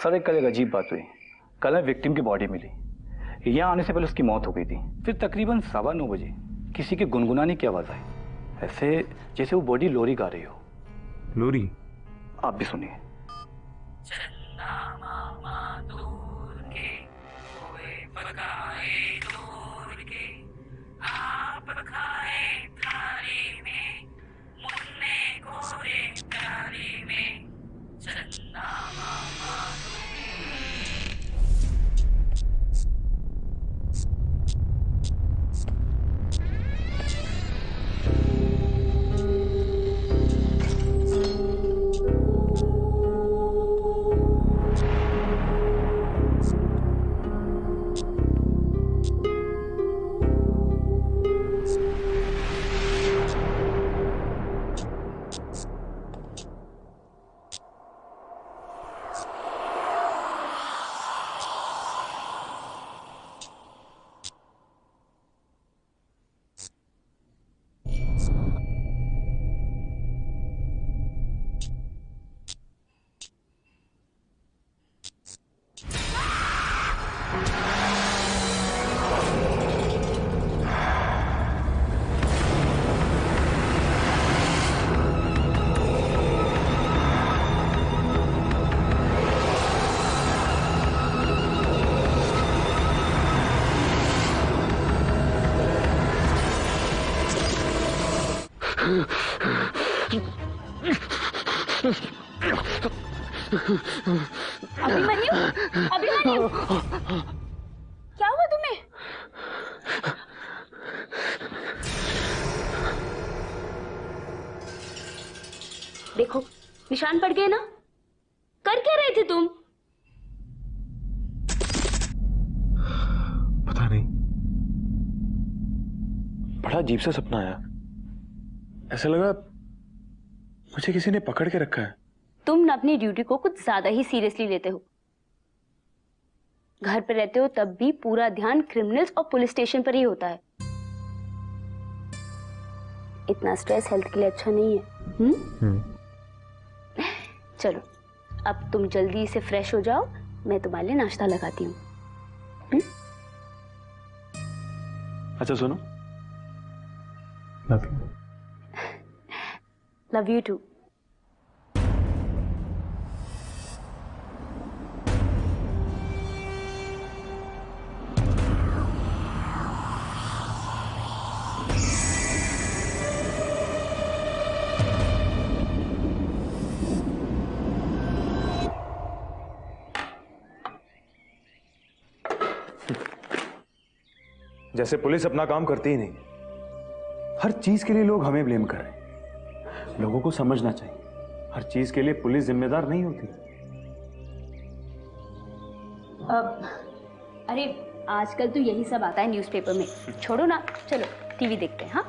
Sir कल एक अजीब बात हुई। कल विक्टिम की बॉडी मिली, यहाँ आने से पहले उसकी मौत हो गई थी। फिर तकरीबन 9:15 बजे किसी के गुनगुनाने की आवाज आई, ऐसे जैसे वो बॉडी लोरी गा रही हो। लोरी? आप भी सुनिए। अभिमन्यु, अभिमन्यु, क्या हुआ तुम्हें? देखो निशान पड़ गए ना। कर क्या रहे थे तुम? पता नहीं, बड़ा अजीब सा सपना आया। ऐसा लगा मुझे किसी ने पकड़ के रखा है। तुम न अपनी ड्यूटी को कुछ ज्यादा ही सीरियसली लेते हो। घर पे रहते हो तब भी पूरा ध्यान क्रिमिनल्स और पुलिस स्टेशन पर ही होता है। इतना स्ट्रेस हेल्थ के लिए अच्छा नहीं है। चलो अब तुम जल्दी से फ्रेश हो जाओ, मैं तुम्हारे लिए नाश्ता लगाती हूँ। अच्छा सुनो, love you. Love you too. जैसे पुलिस अपना काम करती ही नहीं। हर चीज के लिए लोग हमें ब्लेम कर रहे हैं। लोगों को समझना चाहिए, हर चीज के लिए पुलिस जिम्मेदार नहीं होती। अरे आजकल तो यही सब आता है न्यूज़पेपर में। छोड़ो ना, चलो टीवी देखते हैं। हाँ,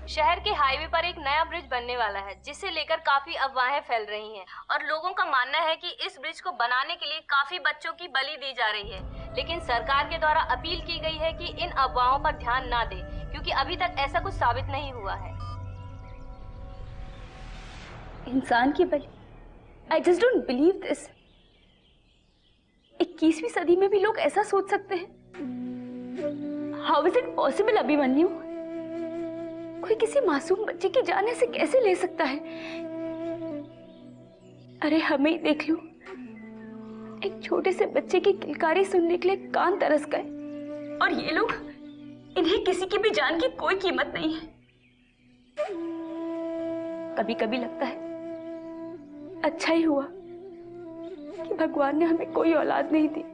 शहर के हाईवे पर एक नया ब्रिज बनने वाला है, जिसे लेकर काफी अफवाहें फैल रही हैं और लोगों का मानना है कि इस ब्रिज को बनाने के लिए काफी बच्चों की बलि दी जा रही है। लेकिन सरकार के द्वारा अपील की गई है कि इन अफवाहों पर ध्यान ना दें, क्योंकि अभी तक ऐसा कुछ साबित नहीं हुआ है। इंसान की बलि? I just don't believe this. 21वीं सदी में भी लोग ऐसा सोच सकते हैं? How is it possible Abhimanyu? कोई किसी मासूम बच्चे की जान ऐसे कैसे ले सकता है? अरे हमें ही देख लो, एक छोटे से बच्चे की किलकारी सुनने के लिए कान तरस गए, और ये लोग, इन्हें किसी की भी जान की कोई कीमत नहीं है। कभी कभी लगता है अच्छा ही हुआ कि भगवान ने हमें कोई औलाद नहीं दी।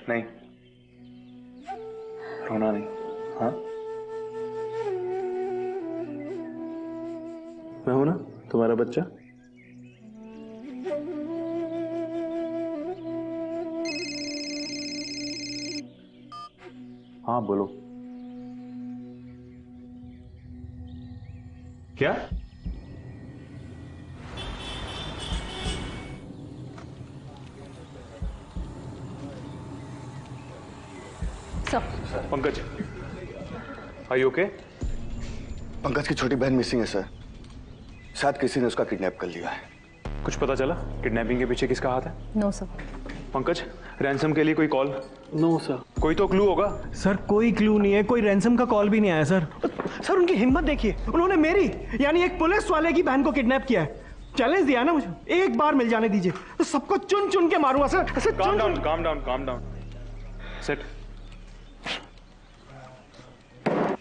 नहीं, रोना नहीं। हाँ, मैं हूं ना तुम्हारा बच्चा। हाँ बोलो। क्या? Pankaj, are you okay? Pankaj की छोटी बहन मिसिंग है सर। शायद किसी ने उसका किडनैप कर लिया है। कुछ पता चला किडनैपिंग के पीछे किसका हाथ है? No sir. पंकज, रैंसम के लिए कोई कॉल? No sir. कोई तो क्लू होगा? सर कोई क्लू नहीं है, कोई रैंसम का कॉल भी नहीं आया सर। सर उनकी हिम्मत देखिए, उन्होंने मेरी यानी एक पुलिस वाले की बहन को किडनैप किया है। चैलेंज दिया ना मुझे, एक बार मिल जाने दीजिए तो सबको चुन चुन के मारूंगा सर। Calm down. सेट।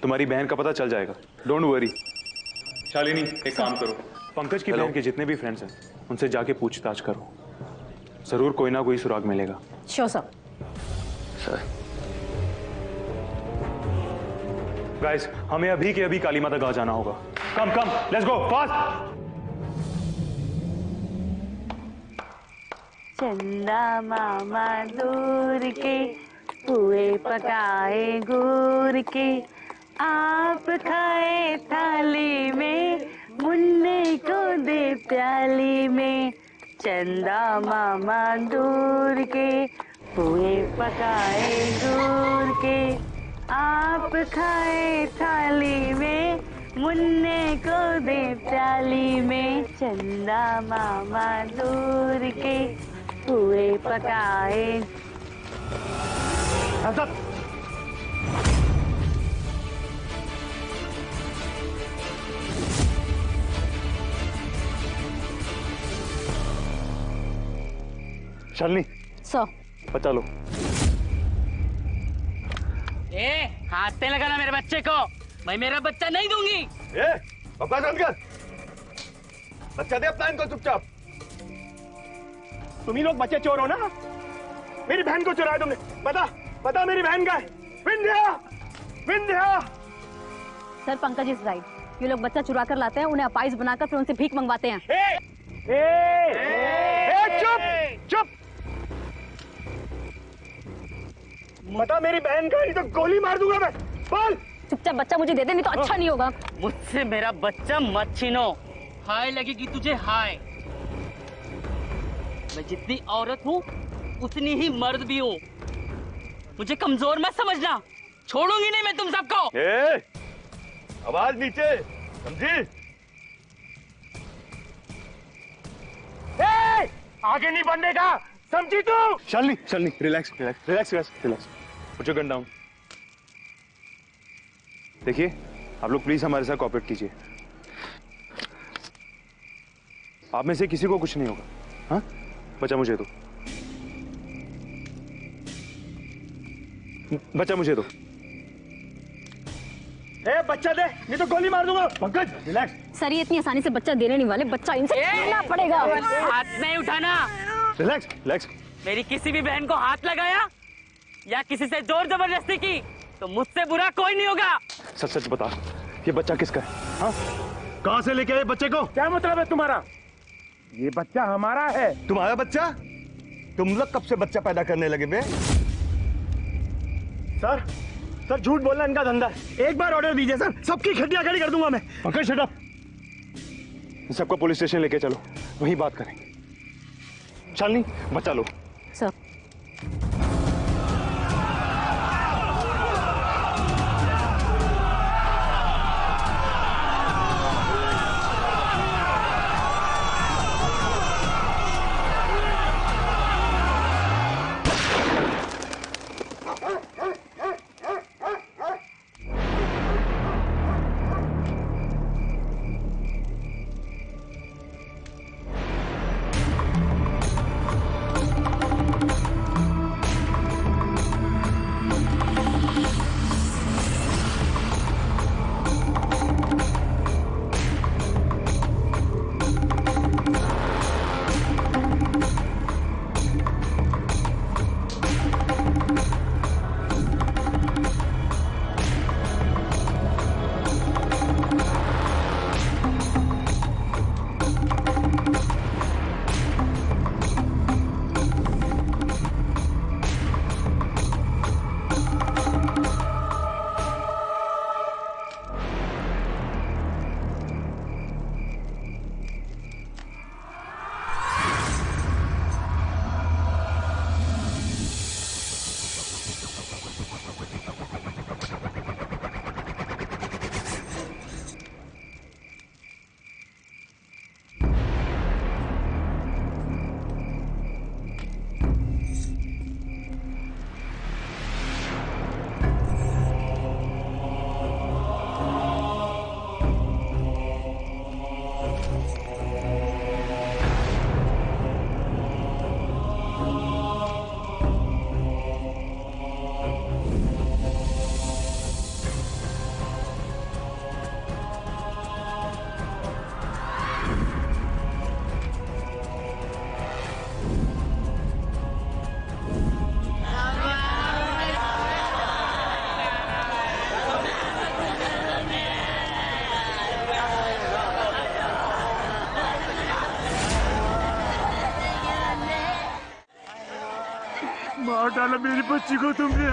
तुम्हारी बहन का पता चल जाएगा, डोंट वरी। शालिनी, एक काम करो, पंकज की बहन के जितने भी फ्रेंड्स हैं उनसे जाके पूछताछ करो, जरूर कोई ना कोई सुराग मिलेगा। Sure sir. गाइस, हमें अभी के अभी काली माता गांव जाना होगा। Come let's go fast. चंदा मामा दूर के पुए पकाए गुड़ के, आप खाए थाली में, मुन्ने को दे प्याली में। चंदा मामा दूर के पुए पकाए गुड़ के, आप खाए थाली में, मुन्ने को दे प्याली में। चंदा मामा दूर के पुए पकाए। शालिनी, सर। बचा लो। हाथ पे लगाना मेरे बच्चे को, मैं मेरा बच्चा नहीं दूंगी। बकवास बंद कर, बच्चा दे अपना इनको चुपचाप। तुम ही लोग बच्चे चोर हो ना, मेरी बहन को चुराया तुमने। बता मेरी बहन का है। Vindhya. Sir Pankaj is right, ये लोग बच्चा चुरा कर लाते हैं, उन्हें अपाइज बनाकर फिर उनसे भीख मंगवाते हैं। चुप। बता मेरी बहन का, नहीं तो गोली मार दूंगा मैं। बोल। चुपचाप बच्चा मुझे दे दे, नहीं तो अच्छा नहीं होगा। मुझसे मेरा बच्चा मत छीनो, हाय लगेगी तुझे हाय। मैं जितनी औरत हूँ उतनी ही मर्द भी हूँ, मुझे कमजोर मत समझना, छोड़ूंगी नहीं मैं तुम सबको। आवाज नीचे, समझी? आगे नहीं बढ़ने का, समझी तू? Shalini, relax. Put your gun down. देखिए, आप लोग प्लीज हमारे साथ कोऑपरेट कीजिए। आप में से किसी को कुछ नहीं होगा। हाँ, बच्चा मुझे दो। बच्चा दे, नहीं तो गोली मार दूंगा। पंकज, रिलैक्स। सर ये इतनी आसानी से बच्चा देने नहीं वाले, बच्चा इनसे लेना पड़ेगा। हाथ नहीं उठाना। रिलैक्स। मेरी किसी भी बहन को हाथ लगाया या किसी से जोर जबरदस्ती की तो मुझसे बुरा कोई नहीं होगा। सच बता, ये बच्चा किसका है? हाँ? कहां से लेके आए बच्चे को? क्या मतलब है तुम्हारा? ये बच्चा हमारा है। तुम्हारा बच्चा? तुम लोग कब से बच्चा पैदा करने लगे बे? सर झूठ बोलना इनका धंधा है। एक बार ऑर्डर दीजिए सर, सबकी खड्डियां खड़ी कर दूंगा मैं। Pankaj, shut up. सबको पुलिस स्टेशन लेके चलो, वहीं बात करेंगे। शालिनी, बचा लो। सर मार डाला मेरी बच्ची को तुमने।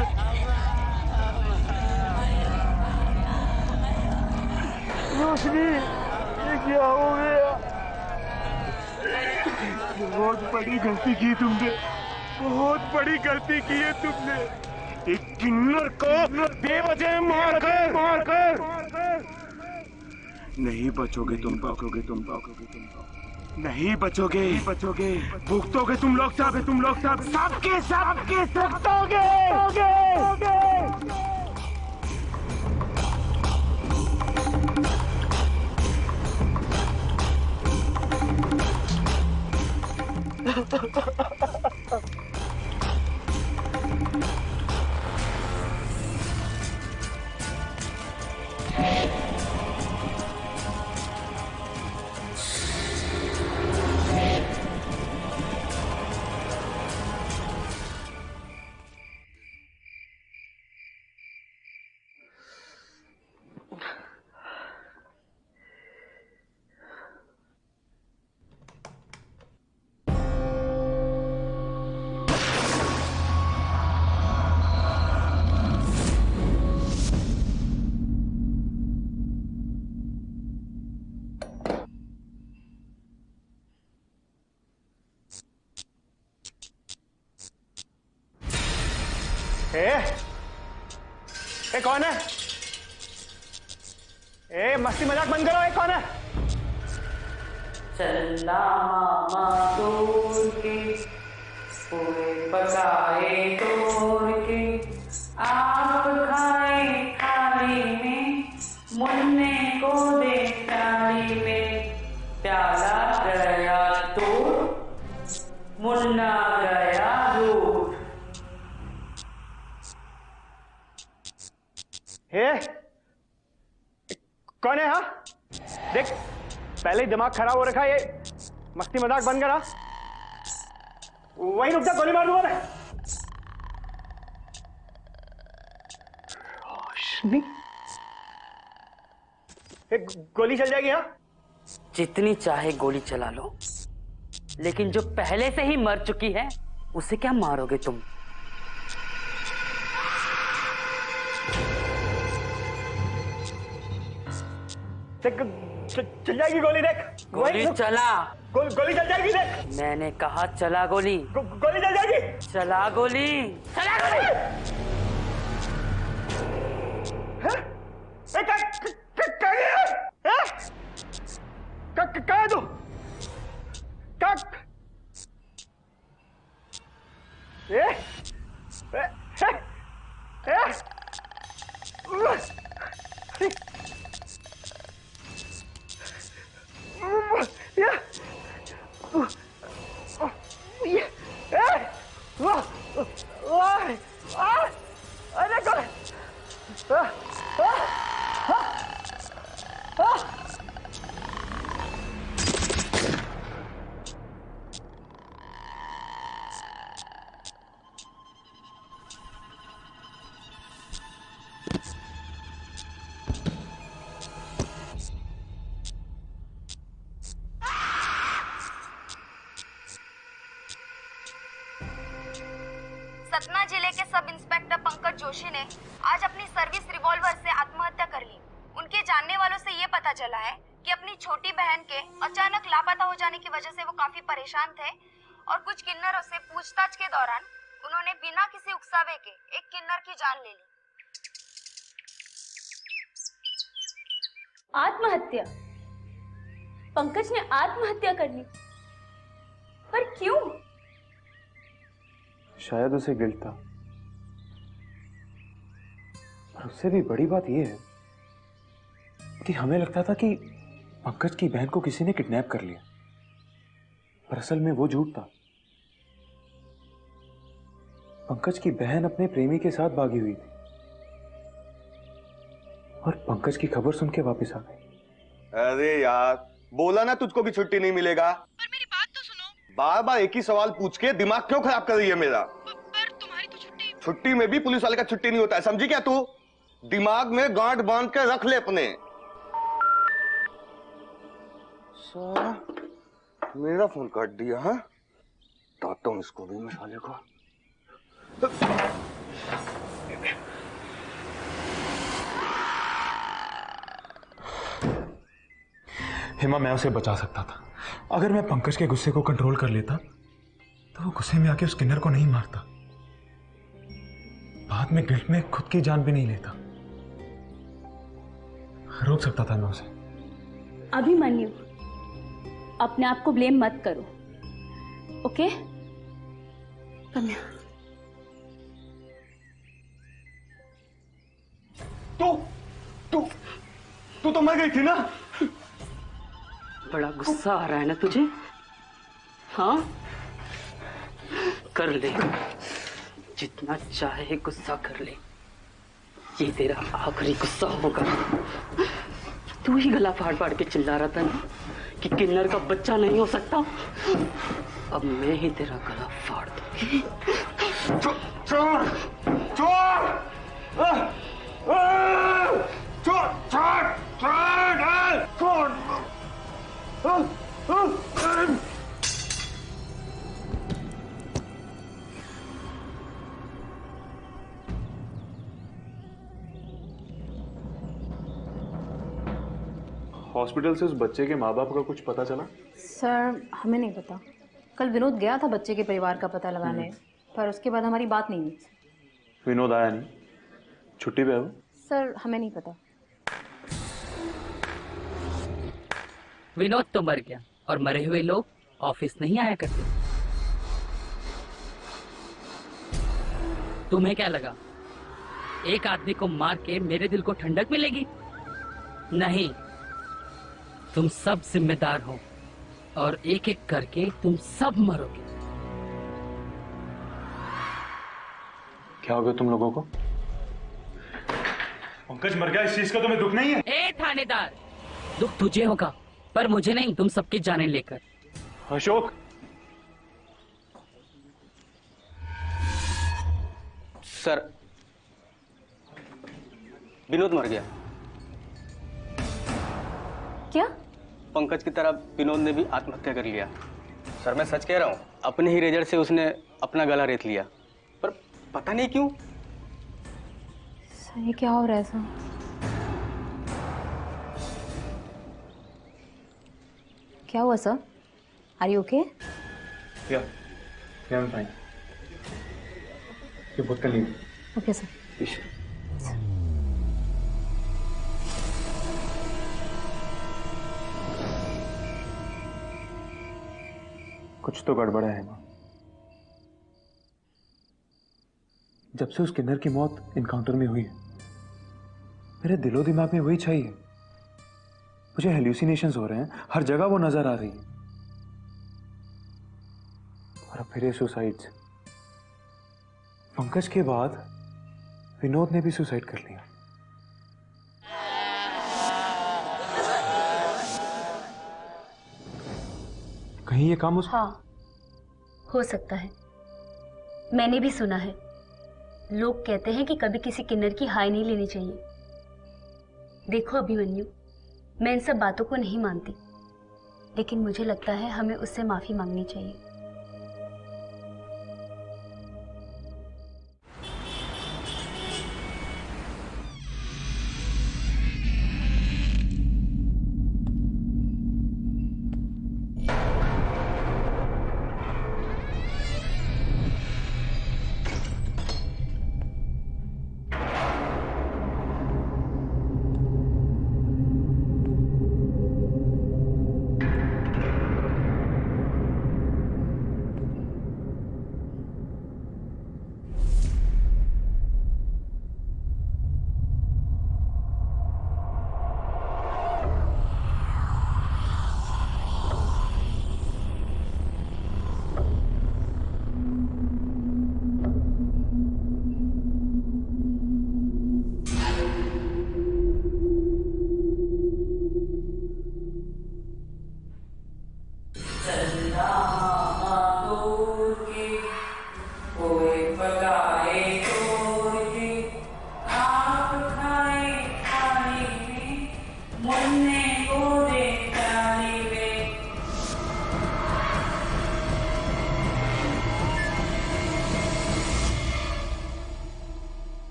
रोशनी, ये क्या हो गया? बहुत बड़ी गलती की तुमने, बहुत बड़ी गलती की है तुमने। एक किन्नर को बेवजह मारकर नहीं बचोगे तुम, नहीं बचोगे, भुगतोगे तुम लोग सब सबके भुगतोगे। ए कौन है? ए मस्ती मजाक बंद करो। ए कौन है? चला मामा दूर के पूरे पकाए तोड़ के आप खाए थाली में मुन्ने को दे थाली में प्याला गया तोड़ मुन्ना गया दूर। हे कौन है? हाँ देख, पहले ही दिमाग खराब हो रखा है। ये मस्ती मजाक बंद करा। वहीं रुक जा, गोली मार दूंगा मैं। रोशनी, गोली चल जाएगी। हाँ जितनी चाहे गोली चला लो, लेकिन जो पहले से ही मर चुकी है उसे क्या मारोगे तुम? चल जाएगी गोली। देख गोली चला। गोली चल जाएगी। देख मैंने कहा चला गोली। गोली चल जाएगी। चला गोली। चला गोली। कहाँ है तू? सतना जिले के सब इंस्पेक्टर पंकज जोशी ने आज अपनी सर्विस रिवॉल्वर से आत्महत्या कर ली। उनके जानने वालों से ये पता चला है कि अपनी छोटी बहन के अचानक लापता हो जाने की वजह से वो काफी परेशान थे और कुछ किन्नरों से पूछताछ के दौरान उन्होंने बिना किसी उकसावे के एक किन्नर की जान ले ली। आत्महत्या? पंकज ने आत्महत्या कर ली, पर क्यों? शायद उसे गिल्ट था, और उससे भी बड़ी बात यह है कि हमें लगता था कि पंकज की बहन को किसी ने किडनैप कर लिया, पर असल में वो झूठ था। पंकज की बहन अपने प्रेमी के साथ भागी हुई थी और पंकज की खबर सुन के वापस आ गई। अरे यार, बोला ना तुझको भी छुट्टी नहीं मिलेगा। पर मेरी बात तो सुनो। बार बार एक ही सवाल पूछ के दिमाग क्यों खराब कर रही है मेरा? पर तुम्हारी तो छुट्टी में भी पुलिस वाले का छुट्टी नहीं होता है, समझी क्या तू? दिमाग में गांठ बांध के रख ले अपने। मेरा फोन काट दिया। हाँ, ताता हूं इसको भी, मैं साले को। हेमा, मैं उसे बचा सकता था। अगर मैं पंकज के गुस्से को कंट्रोल कर लेता तो वो गुस्से में आके उस किन्नर को नहीं मारता, बाद में गिल्ट में खुद की जान भी नहीं लेता। रोक सकता था मैं उसे। अभिमन्यु, अपने आप को ब्लेम मत करो, ओके? कम यहाँ। तू तो मर गई थी ना? बड़ा गुस्सा आ रहा है ना तुझे? हाँ, कर ले, जितना चाहे गुस्सा कर ले। ये तेरा आखिरी गुस्सा होगा। तू ही गला फाड़ फाड़ के चिल्ला रहा था ना कि किन्नर का बच्चा नहीं हो सकता। अब मैं ही तेरा गला फाड़ दूंगी। चोर चोर चोर चोर हॉस्पिटल से उस बच्चे के माँ बाप का कुछ पता चला? सर हमें नहीं पता। कल विनोद गया था बच्चे के परिवार का पता लगाने, पर उसके बाद हमारी बात नहीं हुई। विनोद आया नहीं? छुट्टी पे है वो? सर हमें नहीं पता। विनोद तो मर गया और मरे हुए लोग ऑफिस नहीं आया करते। तुम्हें क्या लगा एक आदमी को मार के मेरे दिल को ठंडक मिलेगी? नहीं, तुम सब जिम्मेदार हो और एक एक करके तुम सब मरोगे। क्या हो गया तुम लोगों को? पंकज मर गया, इस चीज का तुम्हें दुख नहीं है? ए थानेदार, दुख तुझे होगा पर मुझे नहीं, तुम सबकी जानें लेकर। अशोक, सर विनोद मर गया। क्या? पंकज की तरह विनोद ने भी आत्महत्या कर लिया। सर मैं सच कह रहा हूँ, अपने ही रेजर से उसने अपना गला रेत लिया, पर पता नहीं क्यों। सर ये क्या हो रहा है सर? क्या हुआ सर? Are you okay? या आई एम फाइन। ये बोतल नहीं। Okay sir. कुछ तो गड़बड़ है हेमा। जब से उस किन्नर की मौत इनकाउंटर में हुई है, मेरे दिलो दिमाग में वही छाई है। मुझे हेल्यूसिनेशंस हो रहे हैं, हर जगह वो नजर आ रही है। और अब फिर ये सुसाइड्स। पंकज के बाद विनोद ने भी सुसाइड कर लिया। कहीं ये काम हाँ, हो सकता है। मैंने भी सुना है, लोग कहते हैं कि कभी किसी किन्नर की हाय नहीं लेनी चाहिए। देखो अभिमन्यु, मैं इन सब बातों को नहीं मानती, लेकिन मुझे लगता है हमें उससे माफी मांगनी चाहिए।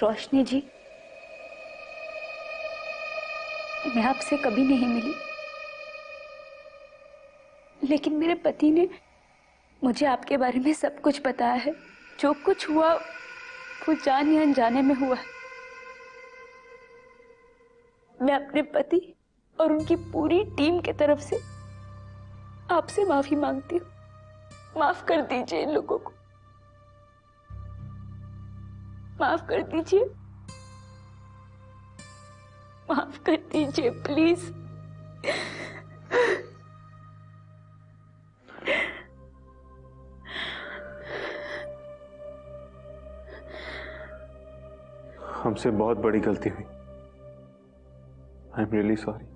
रोशनी जी, मैं आपसे कभी नहीं मिली, लेकिन मेरे पति ने मुझे आपके बारे में सब कुछ बताया है। जो कुछ हुआ वो जाने अनजाने में हुआ है। मैं अपने पति और उनकी पूरी टीम की तरफ से आपसे माफी मांगती हूँ। माफ कर दीजिए इन लोगों को, माफ कर दीजिए, माफ कर दीजिए प्लीज। हमसे बहुत बड़ी गलती हुई। I am really sorry.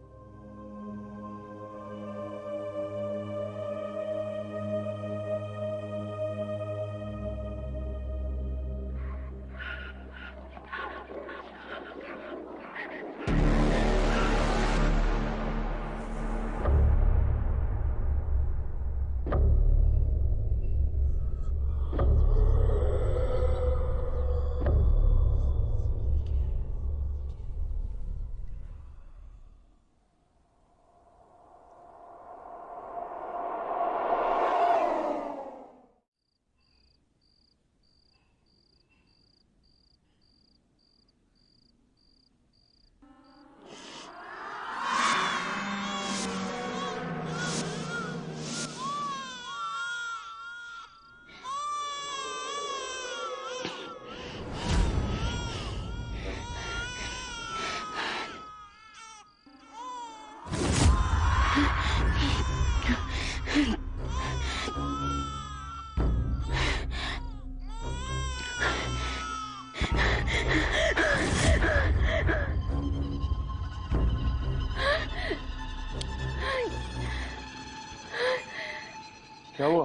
क्या हुआ?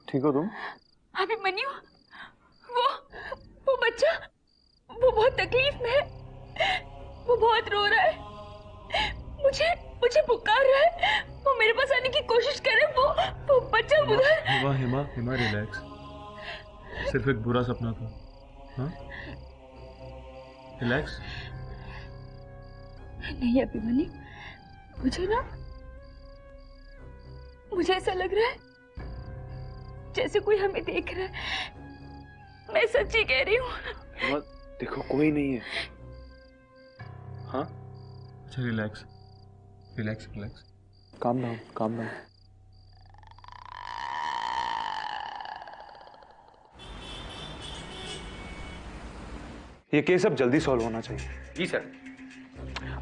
ठीक हो तुम? अभिमन्यु, वो बच्चा, वो बहुत तकलीफ में है, वो बहुत रो रहा है, मुझे पुकार रहा है, वो मेरे पास आने की कोशिश कर रहा है। वो बच्चा उधर। हिमा रिलैक्स, सिर्फ एक बुरा सपना था। हाँ, रिलैक्स। नहीं अभिमन्यु, मुझे ऐसा लग रहा है जैसे कोई हमें देख रहा है। मैं सच्ची कह रही हूँ। देखो कोई नहीं है। हाँ, अच्छा रिलैक्स, काम डाउन। ये केस अब जल्दी सॉल्व होना चाहिए। जी सर।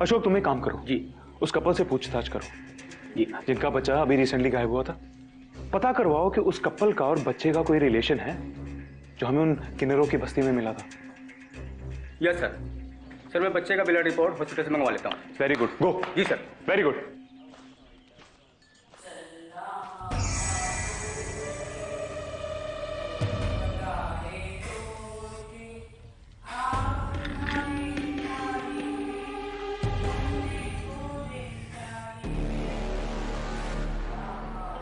अशोक तुम एक काम करो जी, उस कपल से पूछताछ करो जी, जिनका बच्चा अभी रिसेंटली गायब हुआ था। पता करवाओ कि उस कपल का और बच्चे का कोई रिलेशन है जो हमें उन किन्नरों की बस्ती में मिला था। Yes sir. सर मैं बच्चे का ब्लड रिपोर्ट हॉस्पिटल से मंगवा लेता हूँ। Very good, go. जी सर। Very good.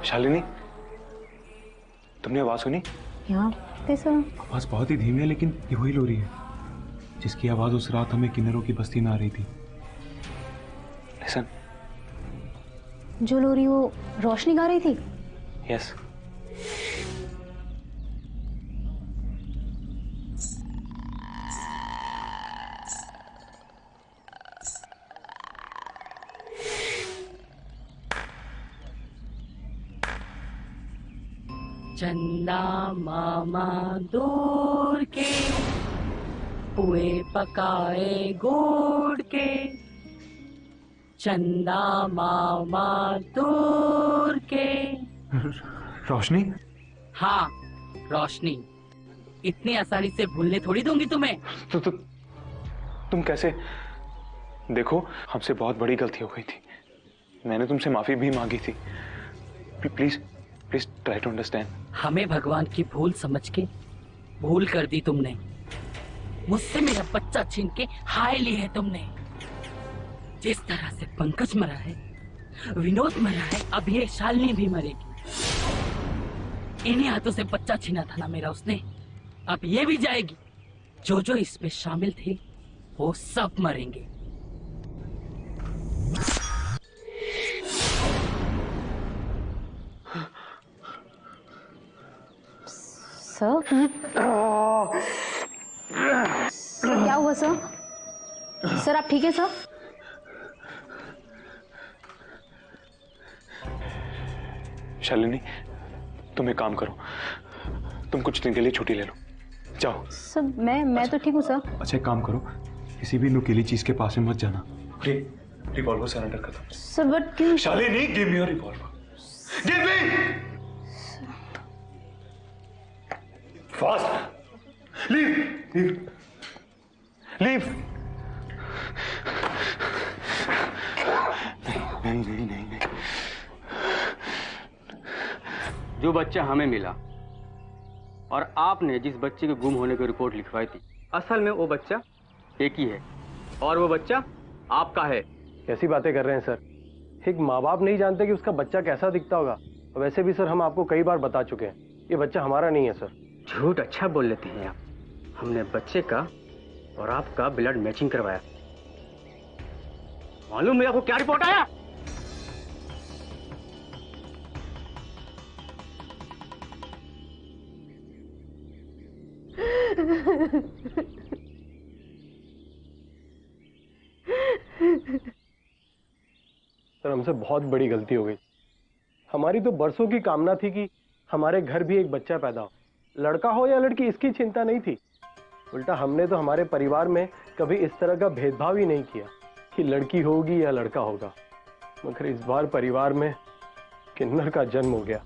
शालिनी, तुमने आवाज सुनी? यहाँ कैसा? आवाज बहुत ही धीमी है लेकिन ये वही लोरी है जिसकी आवाज उस रात हमें किन्नरों की बस्ती में आ रही थी। लिसन। जो लोरी वो रोशनी गा रही थी? यस। चंदा मामा दूर के पुए पकाए गोड़ के, चंदा मामा दूर के। रोशनी? हाँ रोशनी, इतनी आसानी से भूलने थोड़ी दूंगी तुम्हें। तुम कैसे? देखो हमसे बहुत बड़ी गलती हो गई थी, मैंने तुमसे माफी भी मांगी थी। Please try to understand. हमें भगवान की भूल समझ के भूल कर दी तुमने। मुझसे मेरा बच्चा छीन के हाय ली है तुमने। जिस तरह से पंकज मरा है, विनोद मरा है, अब ये शालिनी भी मरेगी। इन्हीं हाथों से बच्चा छीना था ना मेरा उसने, अब ये भी जाएगी। जो जो इसमें शामिल थे वो सब मरेंगे। सर क्या हुआ सर? सर आप ठीक है सर? शालिनी, तुम एक काम करो, तुम कुछ दिन के लिए छुट्टी ले लो, जाओ। सर मैं तो ठीक हूँ सर। अच्छा एक काम करो, किसी भी नुकीली चीज के पास में मत जाना। रिवॉल्वर सरेंडर कर दो। सर बट क्यों? Shalini, give me your revolver. Give me. Fast. Leave. Leave. Leave. नहीं नहीं नहीं नहीं। जो बच्चा हमें मिला और आपने जिस बच्चे के गुम होने की रिपोर्ट लिखवाई थी, असल में वो बच्चा एक ही है और वो बच्चा आपका है। कैसी बातें कर रहे हैं सर? एक माँ बाप नहीं जानते कि उसका बच्चा कैसा दिखता होगा। वैसे भी सर हम आपको कई बार बता चुके हैं, ये बच्चा हमारा नहीं है सर। झूठ अच्छा बोल लेते हैं आप। हमने बच्चे का और आपका ब्लड मैचिंग करवाया। मालूम है आपको क्या रिपोर्ट आया? सर हमसे बहुत बड़ी गलती हो गई। हमारी तो बरसों की कामना थी कि हमारे घर भी एक बच्चा पैदा हो, लड़का हो या लड़की इसकी चिंता नहीं थी। उल्टा हमने तो हमारे परिवार में कभी इस तरह का भेदभाव ही नहीं किया कि लड़की होगी या लड़का होगा। मगर इस बार परिवार में किन्नर का जन्म हो गया,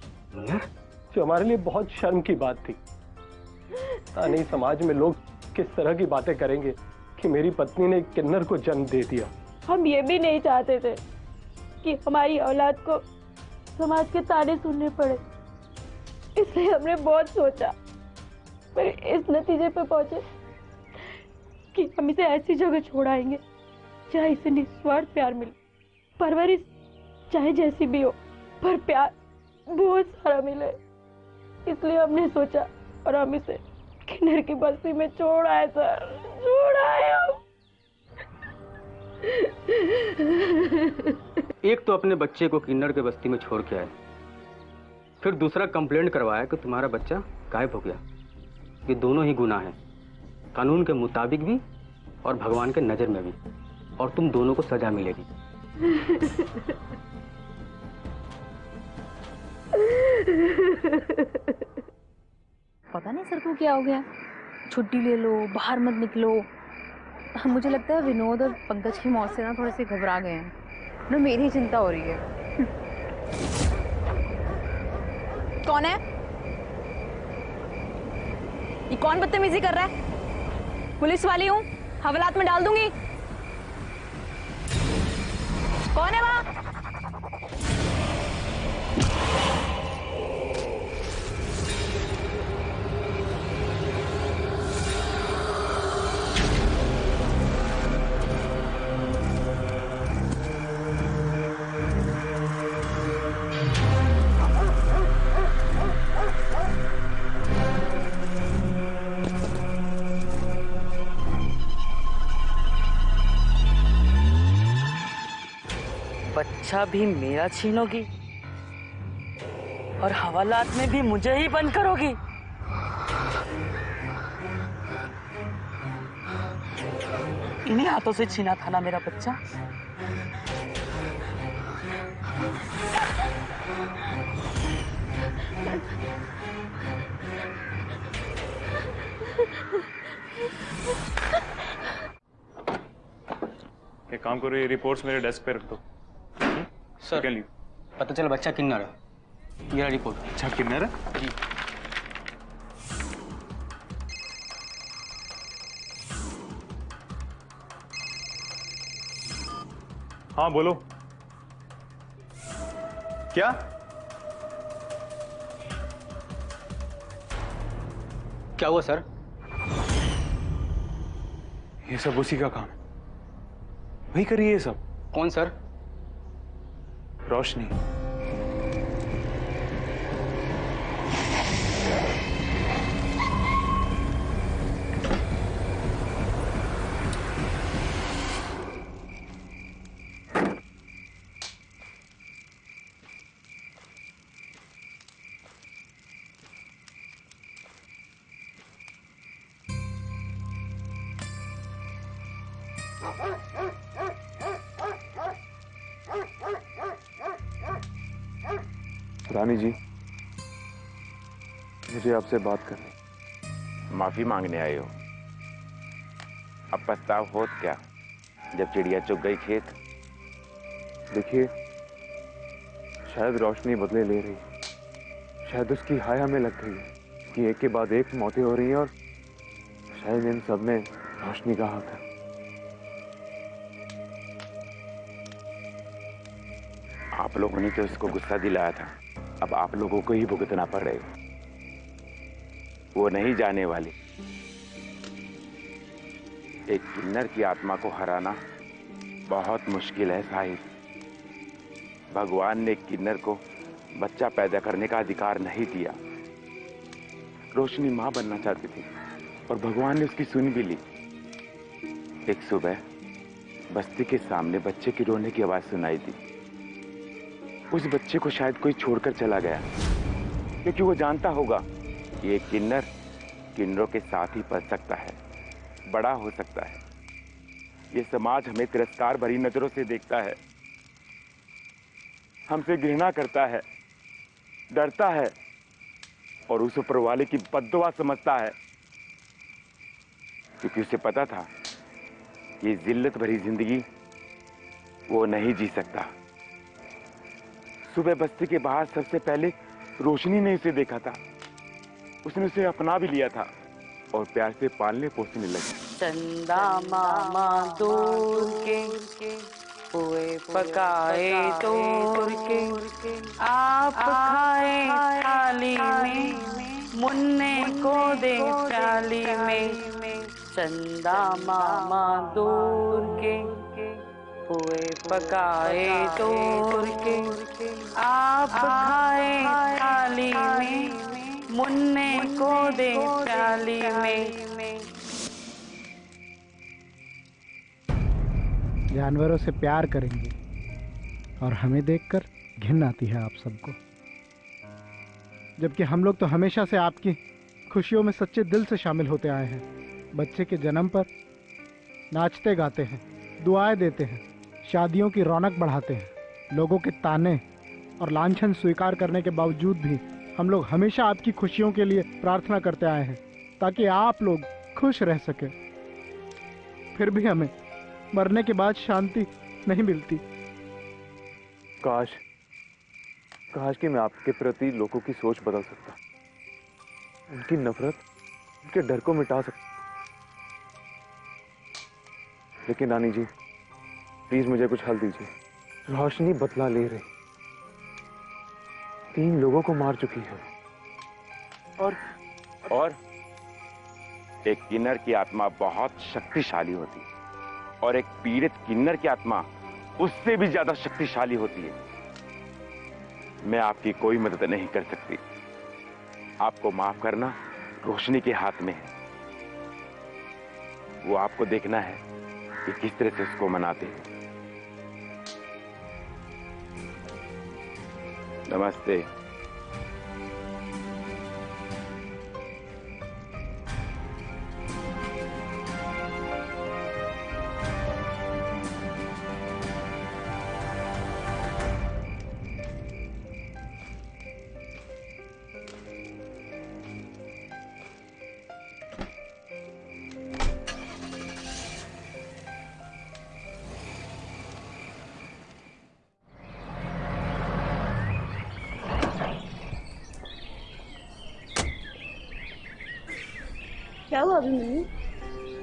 जो हमारे लिए बहुत शर्म की बात थी। पता नहीं समाज में लोग किस तरह की बातें करेंगे कि मेरी पत्नी ने किन्नर को जन्म दे दिया। हम ये भी नहीं चाहते थे कि हमारी औलाद को समाज के ताने सुनने पड़े, इसलिए हमने बहुत सोचा, पर इस नतीजे पे पहुंचे कि हम इसे ऐसी जगह छोड़ाएंगे जहाँ इसे निस्वार्थ प्यार मिले। परवरिश चाहे जैसी भी हो, पर प्यार बहुत सारा मिले। इसलिए हमने सोचा और हम इसे किन्नर की बस्ती में छोड़ आए सर, छोड़ आए हम। एक तो अपने बच्चे को किन्नर के बस्ती में छोड़ के आए, फिर दूसरा कंप्लेंट करवाया कि तुम्हारा बच्चा गायब हो गया। ये दोनों ही गुनाह हैं, कानून के मुताबिक भी और भगवान के नजर में भी, और तुम दोनों को सजा मिलेगी। पता नहीं सर को क्या हो गया, छुट्टी ले लो, बाहर मत निकलो। मुझे लगता है विनोद और पंकज की मौत से ना थोड़े से घबरा गए हैं ना, मेरी चिंता हो रही है। कौन है ये? कौन बदतमीजी कर रहा है? पुलिस वाली हूँ, हवालात में डाल दूंगी। कौन है वहां? बच्चा भी मेरा छीनोगी और हवालात में भी मुझे ही बंद करोगी? इन्हीं हाथों से छीना था ना मेरा बच्चा। एक काम करो, ये रिपोर्ट्स मेरे डेस्क पे रख दो। सर पता चला बच्चा किन्नर है। ये रिपोर्ट। अच्छा किन्नर है जी। हाँ बोलो। क्या? क्या हुआ सर? ये सब उसी का काम है, वही करिए ये सब। कौन सर? रोशनी। रानी जी, मुझे आपसे बात करनी। माफी मांगने आए हो? अब पछताव होत क्या जब चिड़िया चुग गई खेत? देखिए, शायद रोशनी बदले ले रही है, शायद उसकी हाय हमें लग गई है कि एक के बाद एक मौतें हो रही हैं और शायद इन सब में रोशनी का हाथ है। आप लोगों ने तो इसको गुस्सा दिलाया था, अब आप लोगों को ही भुगतना पड़ रहा है। वो नहीं जाने वाली। एक किन्नर की आत्मा को हराना बहुत मुश्किल है साहिब। भगवान ने किन्नर को बच्चा पैदा करने का अधिकार नहीं दिया। रोशनी मां बनना चाहती थी और भगवान ने उसकी सुन भी ली। एक सुबह बस्ती के सामने बच्चे की रोने की आवाज सुनाई दी। उस बच्चे को शायद कोई छोड़कर चला गया, क्योंकि वो जानता होगा कि एक किन्नर किन्नरों के साथ ही पल सकता है, बड़ा हो सकता है। ये समाज हमें तिरस्कार भरी नजरों से देखता है, हमसे घृणा करता है, डरता है और उस ऊपर वाले की बद्दुआ समझता है, क्योंकि उसे पता था ये जिल्लत भरी जिंदगी वो नहीं जी सकता। सुबह बस्ती के बाहर सबसे पहले रोशनी ने उसे देखा था। उसने उसे अपना भी लिया था और प्यार से पालने पोसने लगी। चंदा मामा दूर के हुए पकाए तोड़ के आप खाए थाली में, मुन्ने को दे प्याली में। चंदा मामा दूर के हुए पकाए तोड़ के आप खाए थाली में, मुन्ने को दे प्याली में। जानवरों से प्यार करेंगे और हमें देखकर घिन आती है आप सबको, जबकि हम लोग तो हमेशा से आपकी खुशियों में सच्चे दिल से शामिल होते आए हैं। बच्चे के जन्म पर नाचते गाते हैं, दुआएं देते हैं, शादियों की रौनक बढ़ाते हैं। लोगों के ताने और लांछन स्वीकार करने के बावजूद भी हम लोग हमेशा आपकी खुशियों के लिए प्रार्थना करते आए हैं, ताकि आप लोग खुश रह सके। फिर भी हमें मरने के बाद शांति नहीं मिलती। काश कि मैं आपके प्रति लोगों की सोच बदल सकता, उनकी नफरत, उनके डर को मिटा सकता। लेकिन रानी जी, प्लीज मुझे कुछ हल दीजिए। रोशनी बदला ले रही, 3 लोगों को मार चुकी है और एक किन्नर की आत्मा बहुत शक्तिशाली होती है और एक पीड़ित किन्नर की आत्मा उससे भी ज्यादा शक्तिशाली होती है। मैं आपकी कोई मदद नहीं कर सकती। आपको माफ करना रोशनी के हाथ में है। वो आपको देखना है कि किस तरह से उसको मनाते हैं। नमस्ते। क्या हुआ अभिमन्यु?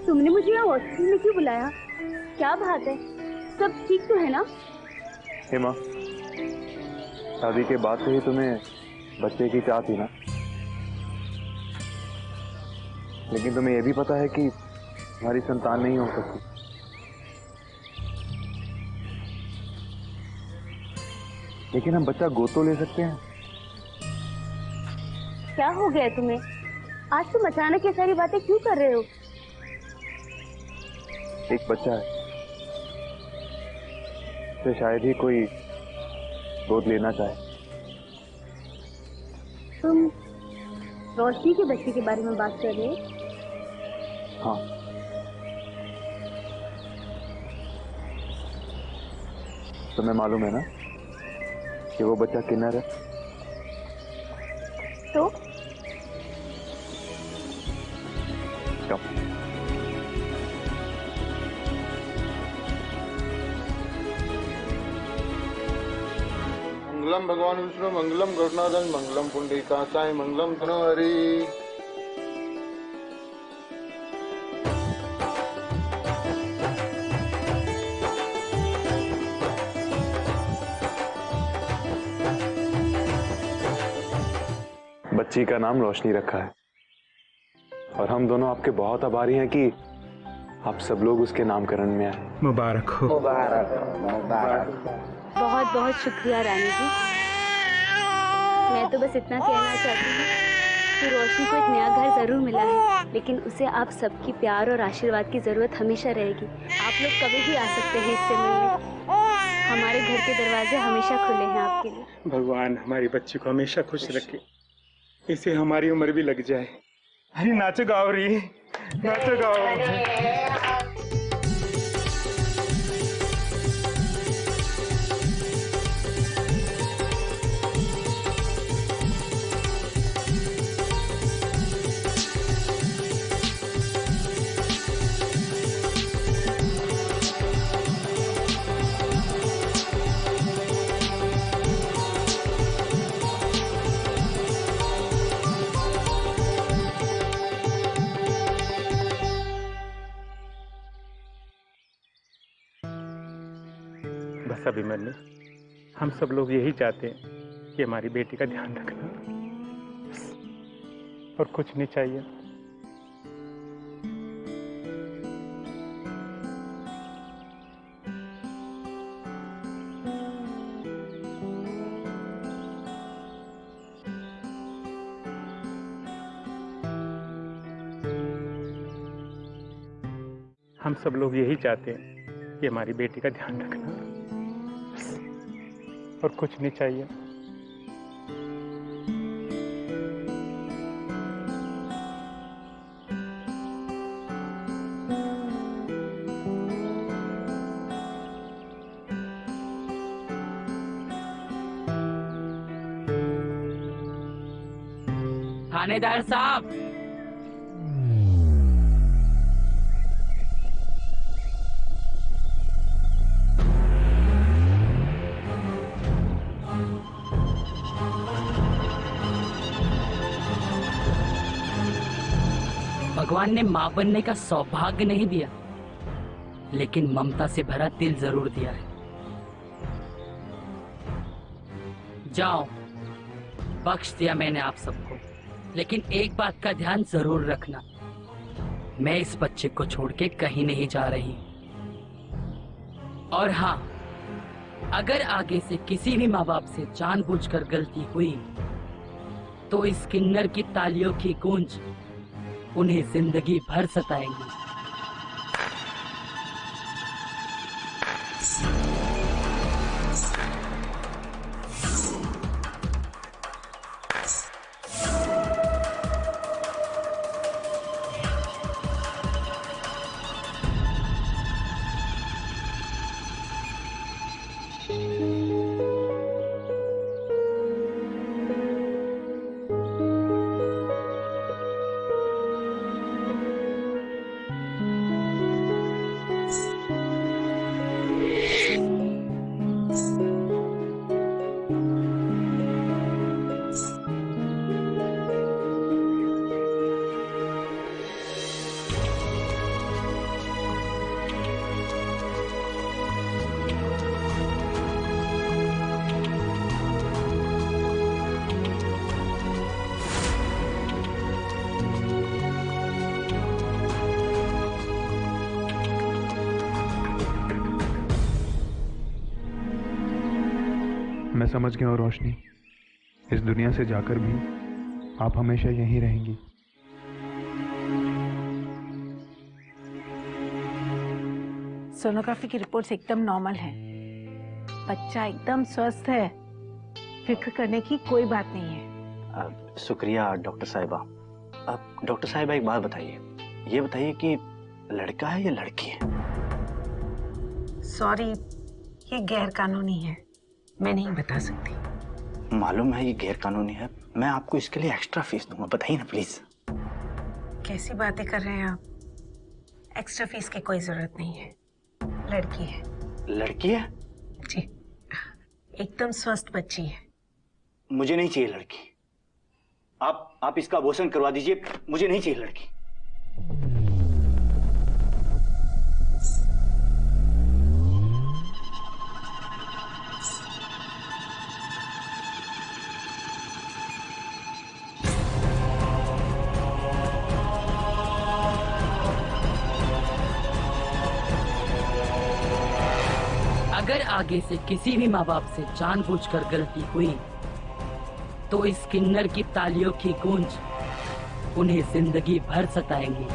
तुमने मुझे यहाँ हॉस्पिटल में क्यों बुलाया? क्या बात है? सब ठीक तो है ना? हेमा, शादी के बाद से ही तुम्हें बच्चे की चाह थी ना? लेकिन तुम्हें यह भी पता है कि हमारी संतान नहीं हो सकती। लेकिन हम बच्चा गोद तो ले सकते हैं। क्या हो गया तुम्हें? आज तुम अचानक ये सारी बातें क्यों कर रहे हो? एक बच्चा है, तो शायद ही कोई गोद लेना चाहे। तुम रोशनी के बच्चे के बारे में बात कर रहे हो? हाँ, तुम्हें मालूम है ना कि वो बच्चा किन्नर है? तो मंगलम भगवान विष्णु, मंगलम गरुणाधन, मंगलम पुंडरीकाक्षाय, मंगलम तनोहरि। बच्ची का नाम रोशनी रखा है और हम दोनों आपके बहुत आभारी हैं कि आप सब लोग उसके नामकरण में आए। मुबारक हो। मुबारक बहुत बहुत शुक्रिया रानी जी। मैं तो बस इतना कहना चाहती हूँ कि रोशनी को एक नया घर जरूर मिला है, लेकिन उसे आप सबकी प्यार और आशीर्वाद की जरूरत हमेशा रहेगी। आप लोग कभी भी आ सकते हैं इससे मिलने। हमारे घर के दरवाजे हमेशा खुले हैं आपके लिए। भगवान हमारी बच्ची को हमेशा खुश रखे, इसे हमारी उम्र भी लग जाए। अरे नाचो गाओ री, नाचो गाओ। बस अभिमन्यु, हम सब लोग यही चाहते हैं कि हमारी बेटी का ध्यान रखना, और कुछ नहीं चाहिए। हम सब लोग यही चाहते हैं कि हमारी बेटी का ध्यान रखना, और कुछ नहीं चाहिए। थानेदार साहब, भगवान ने मां बनने का सौभाग्य नहीं दिया, लेकिन ममता से भरा दिल जरूर दिया है। जाओ, बख्श दिया मैंने आप सबको, लेकिन एक बात का ध्यान जरूर रखना, मैं इस बच्चे को छोड़ के कहीं नहीं जा रही। और हाँ, अगर आगे से किसी भी माँ बाप से जानबूझकर गलती हुई तो इस किन्नर की तालियों की गूंज उन्हें जिंदगी भर सताएंगी। मैं समझ गया हूँ रोशनी, इस दुनिया से जाकर भी आप हमेशा यहीं रहेंगी। सोनोग्राफी की रिपोर्ट्स एकदम नॉर्मल है, बच्चा एकदम स्वस्थ है, फिक्र करने की कोई बात नहीं है। शुक्रिया डॉक्टर साहिबा। अब डॉक्टर साहिबा एक बात बताइए, ये बताइए कि लड़का है या लड़की है? सॉरी, ये गैर कानूनी है, मैं नहीं बता सकती। मालूम है ये गैर कानूनी है, मैं आपको इसके लिए एक्स्ट्रा फीस दूंगा, बताइए ना प्लीज। कैसी बातें कर रहे हैं आप? एक्स्ट्रा फीस की कोई जरूरत नहीं है, लड़की है। लड़की है? जी, एकदम स्वस्थ बच्ची है। मुझे नहीं चाहिए लड़की, आप इसका अबॉर्शन करवा दीजिए, मुझे नहीं चाहिए लड़की। अगर आगे से किसी भी माँ बाप से जानबूझकर गलती हुई तो इस किन्नर की तालियों की गूंज उन्हें जिंदगी भर सताएंगी।